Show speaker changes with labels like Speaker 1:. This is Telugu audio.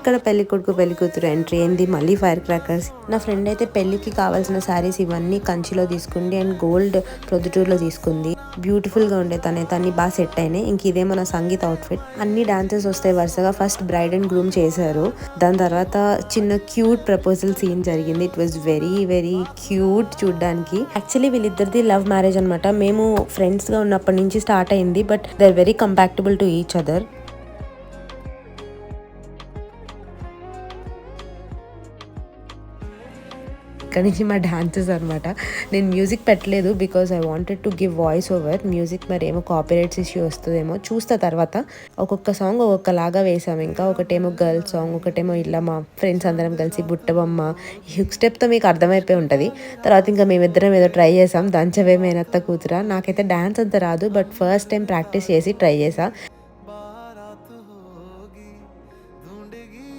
Speaker 1: ఇక్కడ పెళ్లి కొడుకు పెళ్లి కూతురు ఎంట్రీ అయింది, మళ్ళీ ఫైర్ క్రాకర్స్. నా ఫ్రెండ్ అయితే పెళ్లికి కావాల్సిన శారీస్ ఇవన్నీ కంచిలో తీసుకుంది అండ్ గోల్డ్ ప్రొద్దుటూరులో తీసుకుంది. బ్యూటిఫుల్ గా ఉండే తన్ని బాగా సెట్ అయినాయి. ఇంక ఇదే మన సంగీత్ అవుట్ఫిట్. అన్ని డాన్సెస్ వస్తాయి వరుసగా. ఫస్ట్ బ్రైడ్ అండ్ గ్రూమ్ చేశారు, దాని తర్వాత చిన్న క్యూట్ ప్రపోజల్ సీన్ జరిగింది. It was very very cute చూడ్డానికి. యాక్చువల్లీ వీళ్ళిద్దరిది లవ్ మ్యారేజ్ అనమాట. మేము ఫ్రెండ్స్ గా ఉన్నప్పటి నుంచి స్టార్ట్ అయింది, but they are very compatible to each other. ఇక్కడ నుంచి మా డాన్సెస్ అనమాట. నేను మ్యూజిక్ పెట్టలేదు because I wanted to give voice over. Music మరి ఏమో కాపీరైట్స్ ఇష్యూ వస్తుందేమో చూస్తా తర్వాత. ఒక్కొక్క సాంగ్ ఒక్కొక్కలాగా వేసాము. ఇంకా ఒకటేమో గర్ల్ సాంగ్, ఒకటేమో ఇలా మా ఫ్రెండ్స్ అందరం కలిసి బుట్టబొమ్మ. ఈ హుక్ స్టెప్తో మీకు అర్థమైపోయి ఉంటుంది. తర్వాత ఇంకా మేమిద్దరం ఏదో ట్రై చేసాం, దంచవే మేనత్త కూతురా. నాకైతే డాన్స్ అంత రాదు, బట్ ఫస్ట్ టైం ప్రాక్టీస్ చేసి ట్రై చేసా.